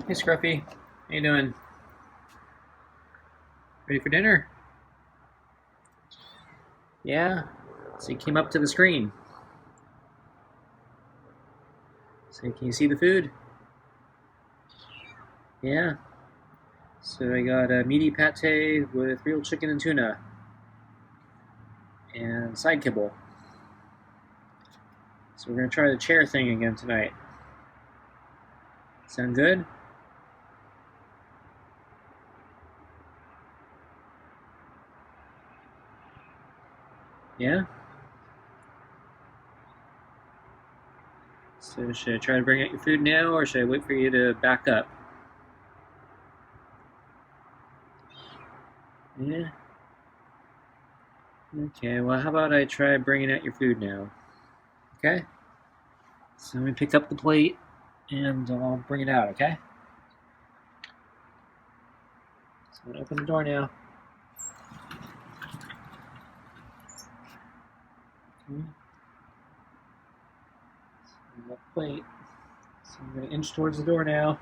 Hey Scruffy, how you doing? Ready for dinner? Yeah. So you came up to the screen. So can you see the food? Yeah. So I got a meaty pate with real chicken and tuna, and side kibble. So we're gonna try the chair thing again tonight. Sound good? Yeah. So should I try to bring out your food now, or should I wait for you to back up? Yeah. Okay. Well, how about I try bringing out your food now? Okay. So let me pick up the plate, and I'll bring it out. Okay. So I'm gonna open the door now. Okay. So plate. So I'm going to inch towards the door now.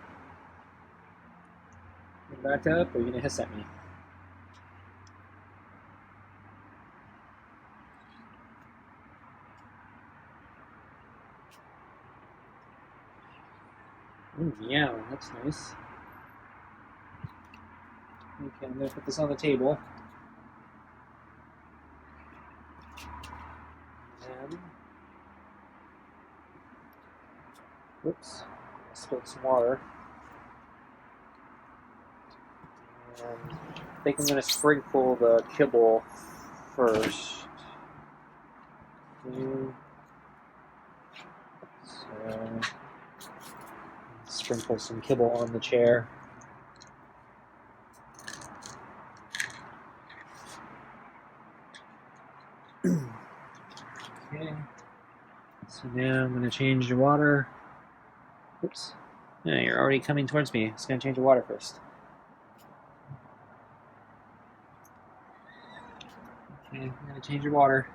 Get back up, or are you going to hiss at me? Ooh, yeah, that's nice. Okay, I'm going to put this on the table. And, whoops, I spilled some water. And I think I'm going to sprinkle the kibble first. So, sprinkle some kibble on the chair. Okay. So now I'm going to change the water. Oops. Yeah, you're already coming towards me. I'm just going to change the water first. Okay, I'm going to change your water.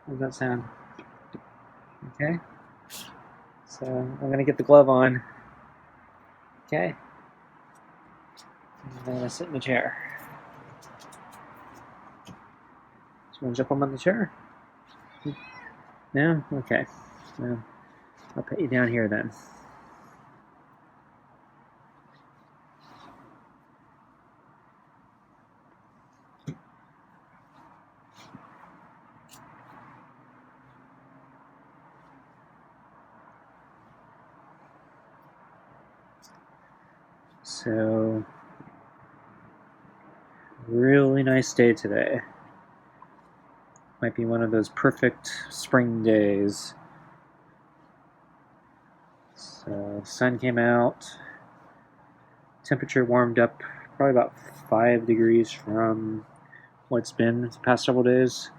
How does that sound? Okay. So I'm going to get the glove on. Okay. And I'm going to sit in the chair. Do you want to jump on the chair? No? Okay. Well, I'll put you down here then. So, really nice day today. Might be one of those perfect spring days. So, sun came out. Temperature warmed up probably about 5 degrees from what it's been the past several days.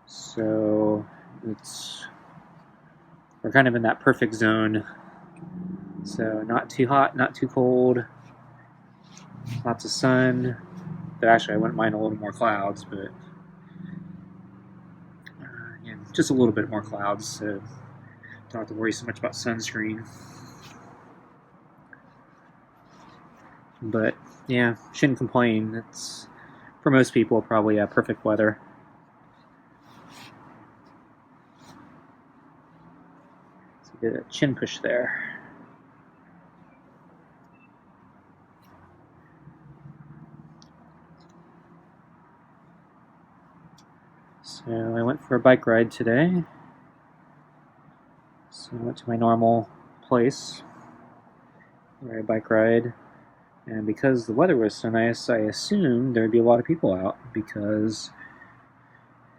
So, we're kind of in that perfect zone. So, not too hot, not too cold. Lots of sun. But actually, I wouldn't mind a little more clouds, but yeah, just a little bit more clouds, so don't have to worry so much about sunscreen. But yeah, shouldn't complain. It's for most people probably perfect weather. So get a chin push there. So I went for a bike ride today. So I went to my normal place where I bike ride. And because the weather was so nice, I assumed there'd be a lot of people out because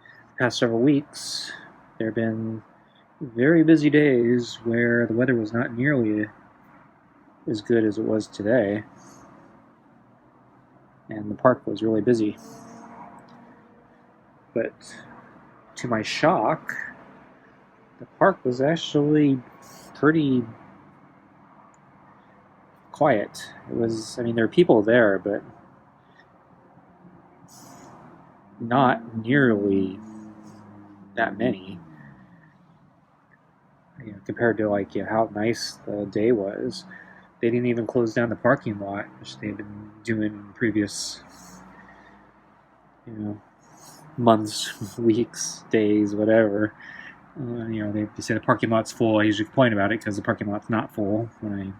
the past several weeks there have been very busy days where the weather was not nearly as good as it was today. And the park was really busy. But to my shock, the park was actually pretty quiet. It was, I mean, there were people there, but not nearly that many. compared to like how nice the day was. They didn't even close down the parking lot, which they've been doing in previous, months, weeks, days, whatever. They say the parking lot's full. I usually complain about it because the parking lot's not full when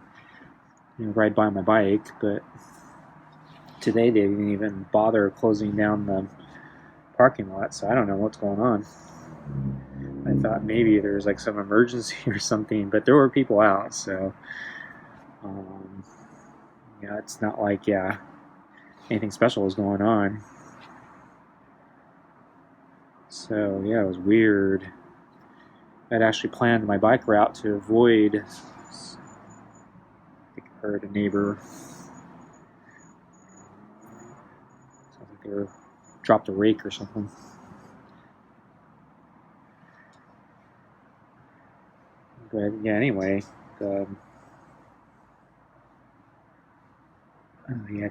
I ride by my bike. But today they didn't even bother closing down the parking lot, so I don't know what's going on. I thought maybe there's like some emergency or something, but there were people out, so it's not like anything special was going on. So it was weird. I'd actually planned my bike route to avoid. I think I heard a neighbor. Sounds like they dropped a rake or something. But anyway, I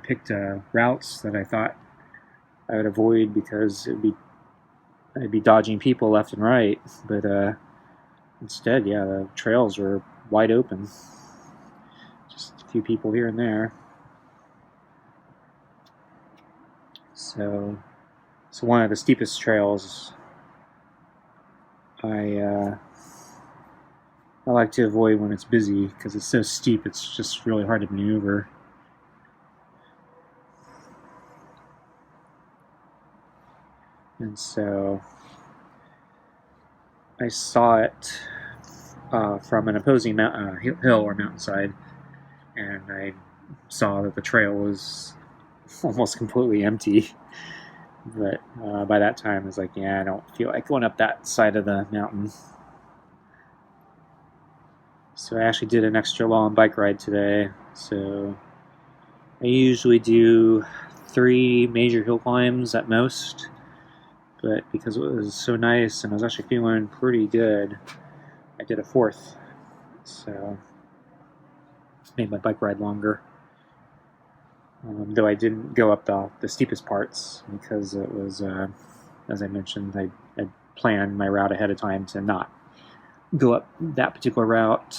picked routes that I thought I would avoid because I'd be dodging people left and right. But instead, the trails were wide open. Just a few people here and there. So one of the steepest trails I like to avoid when it's busy because it's so steep. It's just really hard to maneuver. And so I saw it from an opposing hill or mountainside, and I saw that the trail was almost completely empty. But by that time, I was like, I don't feel like going up that side of the mountain. So I actually did an extra long bike ride today. So I usually do 3 major hill climbs at most. But because it was so nice and I was actually feeling pretty good, I did a 4th. So made my bike ride longer. Though I didn't go up the steepest parts because it was, as I mentioned, I planned my route ahead of time to not go up that particular route.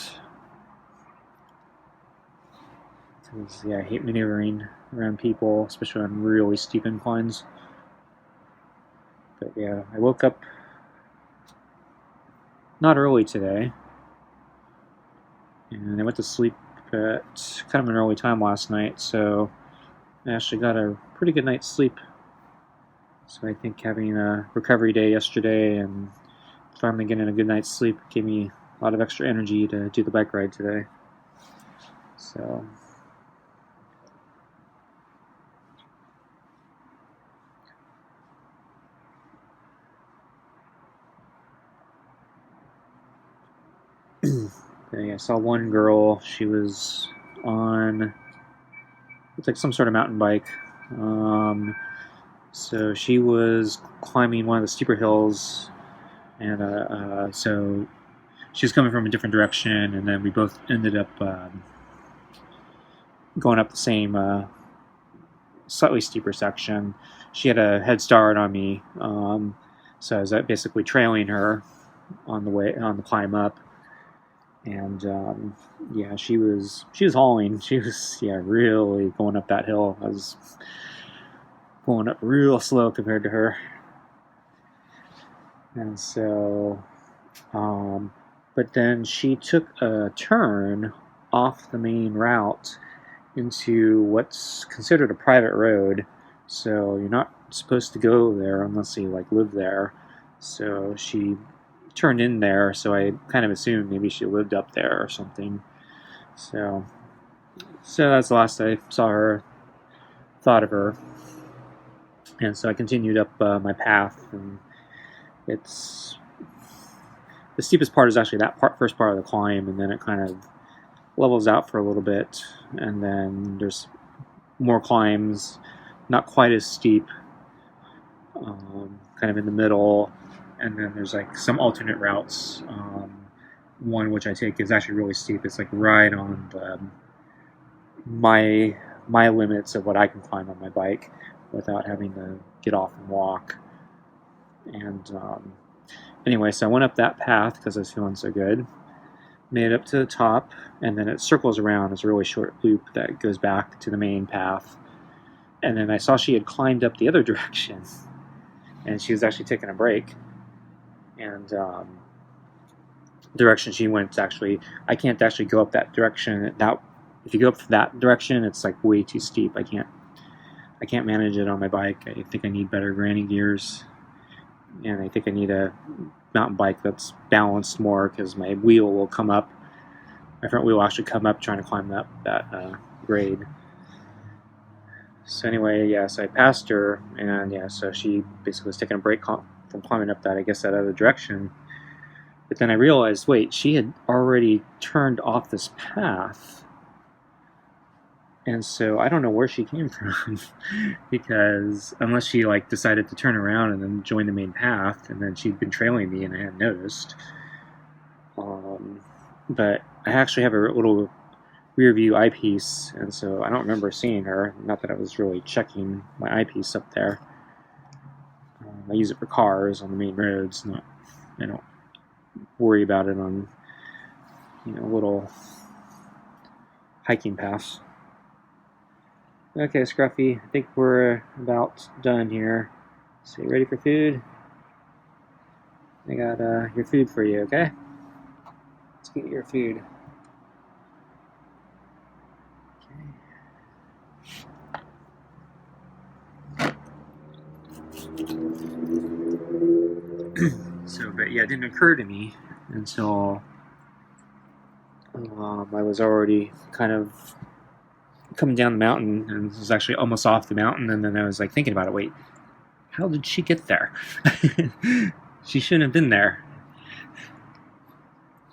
Because, I hate maneuvering around people, especially on really steep inclines. But I woke up not early today, and I went to sleep at kind of an early time last night, so I actually got a pretty good night's sleep. So I think having a recovery day yesterday and finally getting a good night's sleep gave me a lot of extra energy to do the bike ride today. So I saw one girl. She was on, it's like some sort of mountain bike. So she was climbing one of the steeper hills, and so she was coming from a different direction, and then we both ended up going up the same slightly steeper section. She had a head start on me, so I was basically trailing her on the climb up. And she was hauling. She was really going up that hill. I was going up real slow compared to her. And so, but then she took a turn off the main route into what's considered a private road. So you're not supposed to go there unless you live there. So she turned in there, so I kind of assumed maybe she lived up there or something. So that's the last I saw her, thought of her. And so I continued up my path, and it's the steepest part is actually that first part of the climb, and then it kind of levels out for a little bit, and then there's more climbs, not quite as steep, kind of in the middle. And then there's some alternate routes. One which I take is actually really steep. It's right on my limits of what I can climb on my bike without having to get off and walk. And anyway, so I went up that path because I was feeling so good. made it up to the top, and then it circles around as a really short loop that goes back to the main path. And then I saw she had climbed up the other direction, and she was actually taking a break. And the direction she went, actually, I can't actually go up that direction. If you go up that direction, it's like way too steep. I can't manage it on my bike. I think I need better granny gears, and I think I need a mountain bike that's balanced more, because my wheel will come up. My front wheel will actually come up trying to climb that grade. So anyway, yeah, so I passed her, and yeah, so she basically was taking a break from climbing up that other direction. But then I realized, wait, she had already turned off this path. And so I don't know where she came from, because unless she like decided to turn around and then join the main path, and then she'd been trailing me and I hadn't noticed. But I actually have a little rear view eyepiece, and so I don't remember seeing her. Not that I was really checking my eyepiece up there. I use it for cars on the main roads. I don't worry about it on little hiking paths. Okay, Scruffy, I think we're about done here. So you ready for food? I got your food for you, okay? Let's get your food. But yeah, it didn't occur to me until I was already kind of coming down the mountain, and was actually almost off the mountain, and then I was like thinking about it, wait, how did she get there? She shouldn't have been there.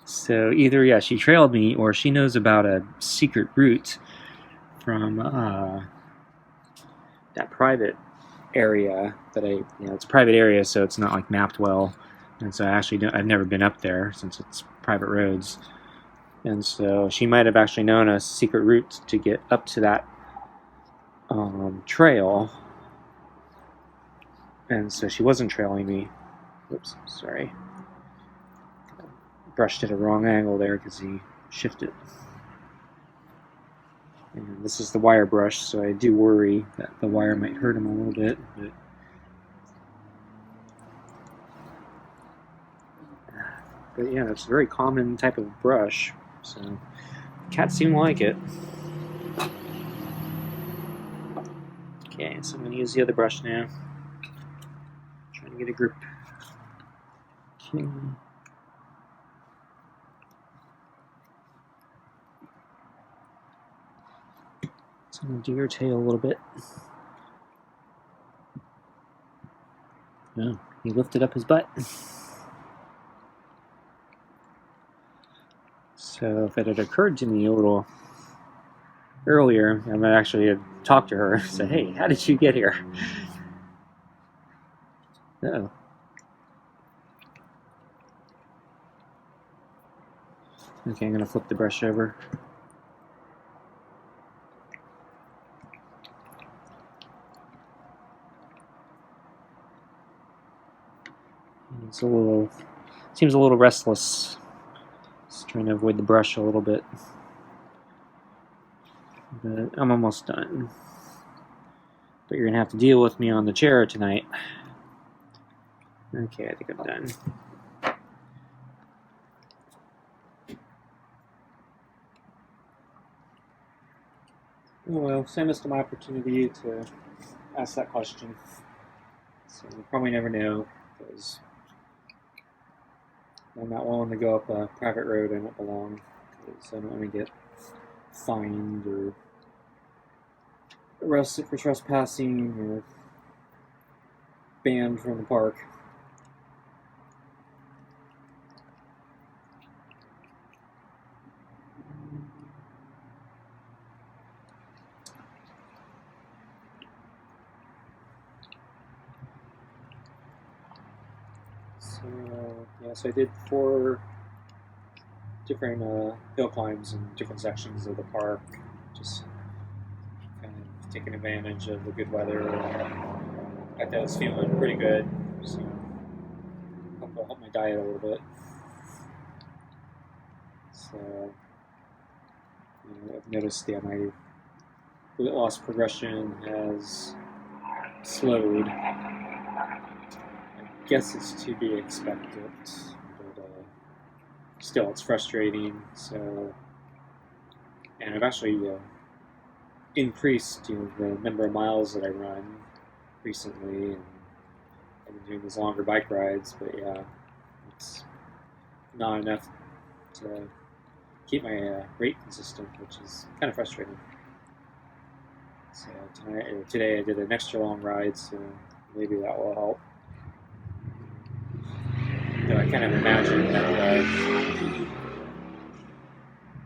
So either, yeah, she trailed me, or she knows about a secret route from that private area that it's a private area, so it's not like mapped well, and so I've never been up there since it's private roads, and so she might have actually known a secret route to get up to that trail, and so she wasn't trailing me. Oops, sorry. Brushed at a wrong angle there because he shifted. And this is the wire brush, so I do worry that the wire might hurt him a little bit. But yeah, it's a very common type of brush, so cats seem to like it. Okay, so I'm going to use the other brush now. Trying to get a grip. Okay. So I'm going to do your tail a little bit. Oh, he lifted up his butt. So if it had occurred to me a little earlier, I might actually have talked to her and said, hey, how did you get here? Oh. Okay, I'm going to flip the brush over. Seems a little restless. Just trying to avoid the brush a little bit. But I'm almost done. But you're going to have to deal with me on the chair tonight. Okay, I think I'm done. Oh well, so I missed my opportunity to ask that question. So we'll probably never know, because I'm not willing to go up a private road I don't belong, because I don't want to get fined or arrested for trespassing or banned from the park. So I did 4 different hill climbs in different sections of the park, just kind of taking advantage of the good weather. I thought I was feeling pretty good, so hope it'll help my diet a little bit. So I've noticed my weight loss progression has slowed. I guess it's to be expected, but still it's frustrating. So, and I've actually increased the number of miles that I run recently, and I've been doing these longer bike rides. But yeah, it's not enough to keep my rate consistent, which is kind of frustrating. So today I did an extra long ride, so maybe that will help. Though I kind of imagine that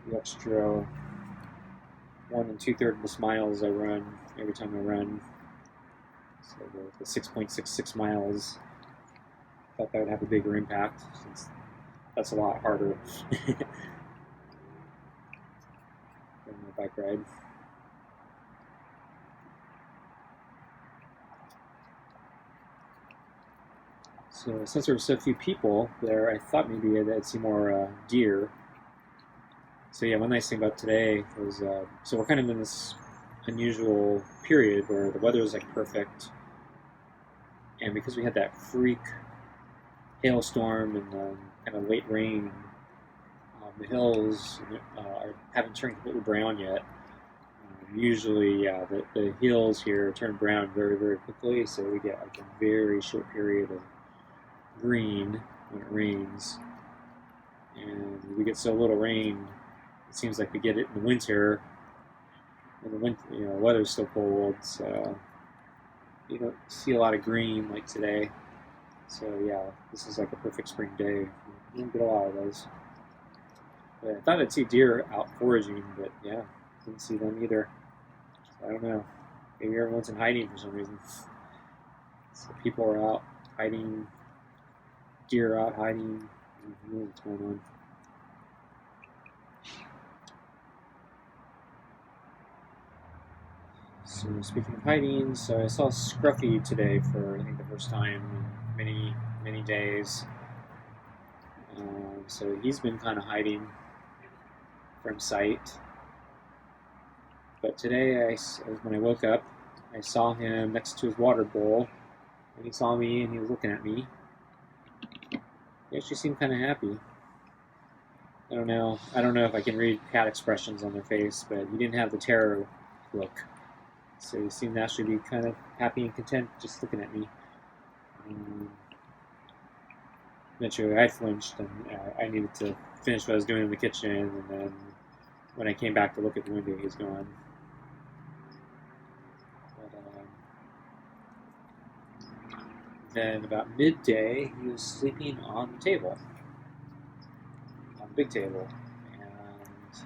the extra 1 2/3 miles I run every time I run, so the 6.66 miles, I thought that would have a bigger impact, since that's a lot harder than a bike ride. So since there were so few people there, I thought maybe I'd see more deer. So yeah, one nice thing about today was, so we're kind of in this unusual period where the weather is like perfect, and because we had that freak hailstorm and kind of late rain, the hills haven't turned completely brown yet. Usually, the hills here turn brown very, very quickly, so we get like a very short period of green when it rains, and we get so little rain. It seems like we get it in the winter, when the weather's still cold, so you don't see a lot of green like today. So yeah, this is like a perfect spring day. You don't get a lot of those. But I thought I'd see deer out foraging, but yeah, didn't see them either. So I don't know. Maybe everyone's in hiding for some reason. So people are out hiding, deer are out hiding. I don't know what's going on. So speaking of hiding, so I saw Scruffy today for I think the first time in many, many days. So he's been kind of hiding from sight. But today, when I woke up, I saw him next to his water bowl, and he saw me, and he was looking at me. He actually seemed kind of happy. I don't know if I can read cat expressions on their face, but he didn't have the terror look. So he seemed to actually be kind of happy and content just looking at me. Eventually I flinched, and I needed to finish what I was doing in the kitchen, and then when I came back to look at the window, he was gone. But, then about midday, he was sleeping on the table, on the big table. And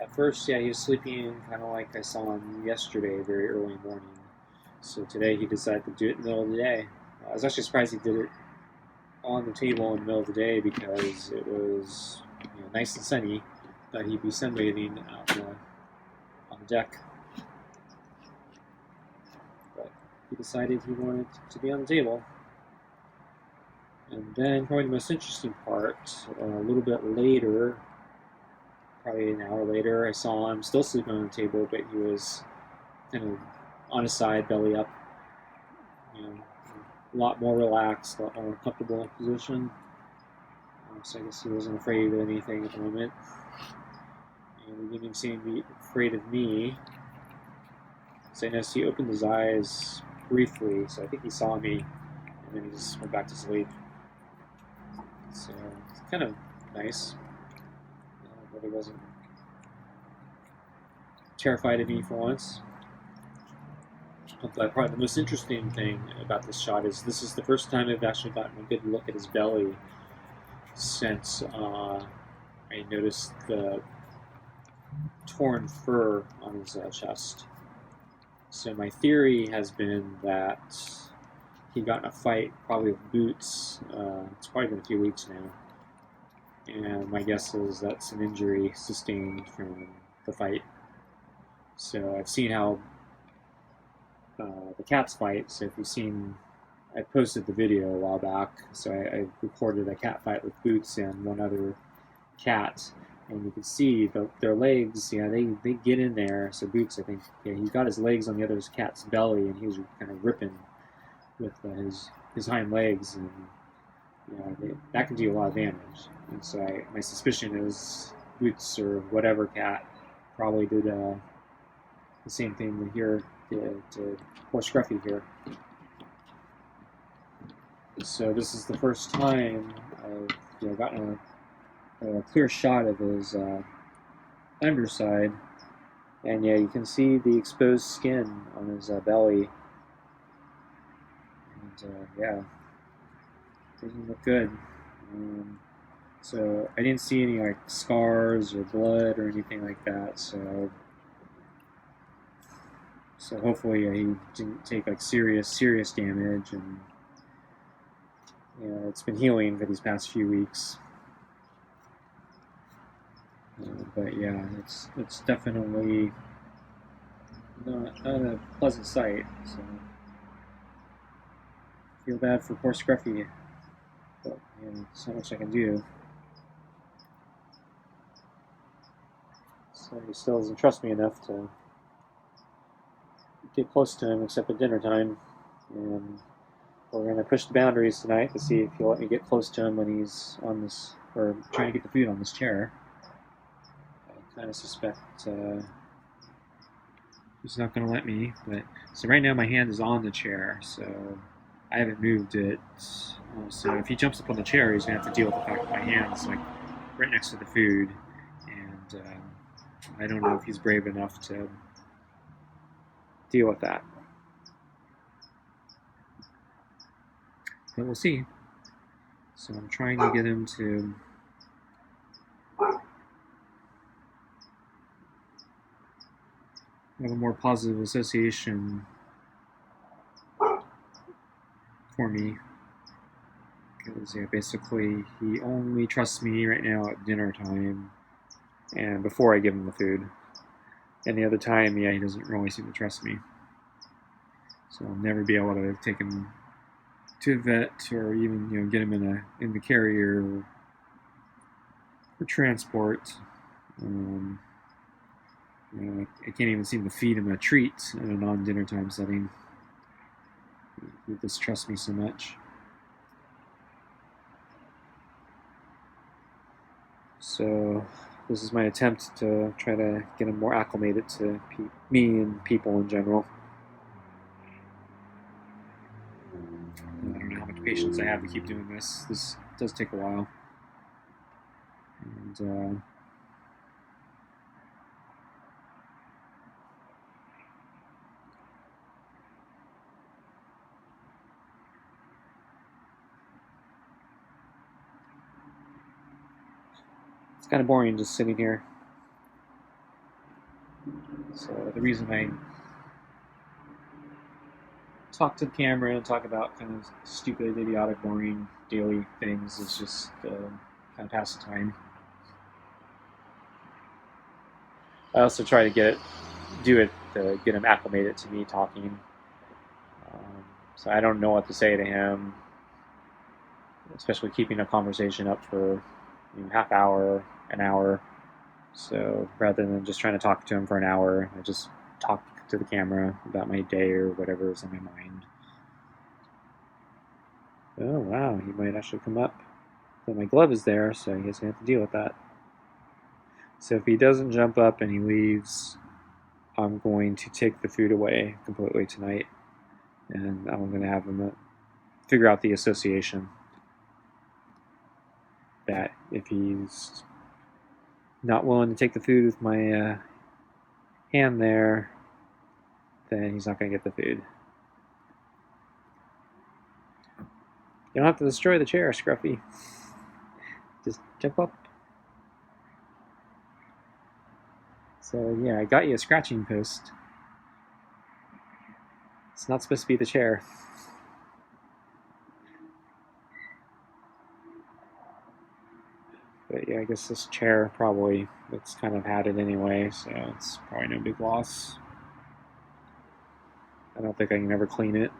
at first, yeah, he was sleeping kind of like I saw him yesterday, very early in the morning. So today he decided to do it in the middle of the day. I was actually surprised he did it on the table in the middle of the day, because it was nice and sunny. Thought he'd be sunbathing out on the deck. But he decided he wanted to be on the table. And then probably the most interesting part, a little bit later, probably an hour later, I saw him still sleeping on the table, but he was kind of on his side, belly up, a lot more relaxed, a lot more comfortable position. So I guess he wasn't afraid of anything at the moment. And he didn't even seem to be afraid of me. So I noticed he opened his eyes briefly, so I think he saw me, and then he just went back to sleep. So it's kind of nice. But he wasn't terrified of me for once. But probably the most interesting thing about this shot is this is the first time I've actually gotten a good look at his belly since I noticed the torn fur on his chest. So my theory has been that he got in a fight, probably with Boots. It's probably been a few weeks now. And my guess is that's an injury sustained from the fight. So I've seen how the cats fight. So if you've seen, I posted the video a while back. So I recorded a cat fight with Boots and one other cat, and you can see their legs. Yeah, they get in there. So Boots, I think, yeah, he got his legs on the other cat's belly, and he was kind of ripping with his hind legs, and that can do a lot of damage. And so my suspicion is Boots or whatever cat probably did the same thing here to poor Scruffy here. So this is the first time I've gotten a clear shot of his underside, and yeah, you can see the exposed skin on his belly, and yeah, doesn't look good. So I didn't see any like scars or blood or anything like that. So hopefully he didn't take like serious damage, and it's been healing for these past few weeks. But yeah, it's definitely not a pleasant sight. So I feel bad for poor Scruffy, but there's not much I can do. So he still doesn't trust me enough to get close to him, except at dinner time. And we're going to push the boundaries tonight to see if he'll let me get close to him when he's on this, or trying to get the food on this chair. I kind of suspect he's not going to let me. But so right now my hand is on the chair, so I haven't moved it. So if he jumps up on the chair, he's going to have to deal with the fact that my hand's like right next to the food, and I don't know if he's brave enough to deal with that. But we'll see. So I'm trying to get him to have a more positive association for me. Because basically he only trusts me right now at dinner time and before I give him the food. And the other time, he doesn't really seem to trust me. So I'll never be able to take him to a vet or even get him in the carrier for transport. I can't even seem to feed him a treat in a non-dinner time setting. He distrusts me so much. So this is my attempt to try to get him more acclimated to me and people in general. I don't know how much patience I have to keep doing this. This does take a while. And it's kind of boring just sitting here. So the reason I talk to the camera and talk about kind of stupid, idiotic, boring daily things is just kind of pass the time. I also try to do it to get him acclimated to me talking. So I don't know what to say to him, especially keeping a conversation up for half hour, an hour. So rather than just trying to talk to him for an hour, I just talk to the camera about my day or whatever is on my mind. Oh wow, he might actually come up. But my glove is there, so he's going to have to deal with that. So if he doesn't jump up and he leaves, I'm going to take the food away completely tonight. And I'm going to have him figure out the association. That if he's not willing to take the food with my hand there, then he's not going to get the food. You don't have to destroy the chair, Scruffy. Just jump up. So yeah, I got you a scratching post. It's not supposed to be the chair. But yeah, I guess this chair probably, it's kind of had it anyway, so it's probably no big loss. I don't think I can ever clean it.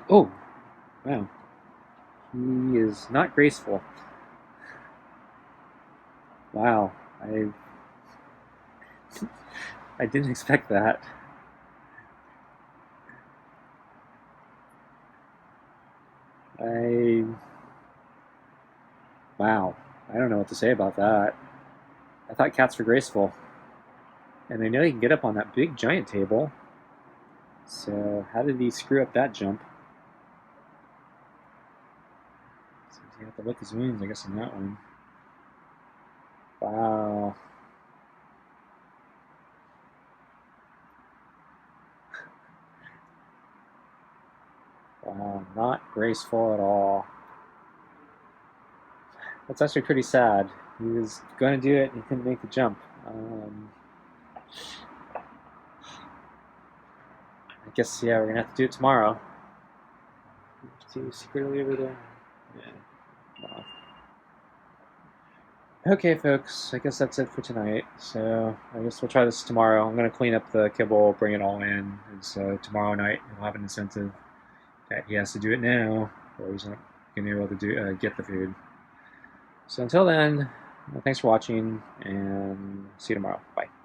Oh, wow. He is not graceful. Wow, I didn't expect that. I Wow. I don't know what to say about that. I thought cats were graceful, and I know he can get up on that big giant table. So how did he screw up that jump? So he had to lick his wounds, I guess, on that one. Wow. Wow, not graceful at all. That's actually pretty sad. He was going to do it and he couldn't make the jump. I guess, yeah, we're going to have to do it tomorrow. See secretly over there? Yeah. No. Okay, folks, I guess that's it for tonight. So I guess we'll try this tomorrow. I'm going to clean up the kibble, bring it all in. And so tomorrow night we'll have an incentive that he has to do it now, or he's not going to be able to get the food. So until then, thanks for watching, and see you tomorrow. Bye.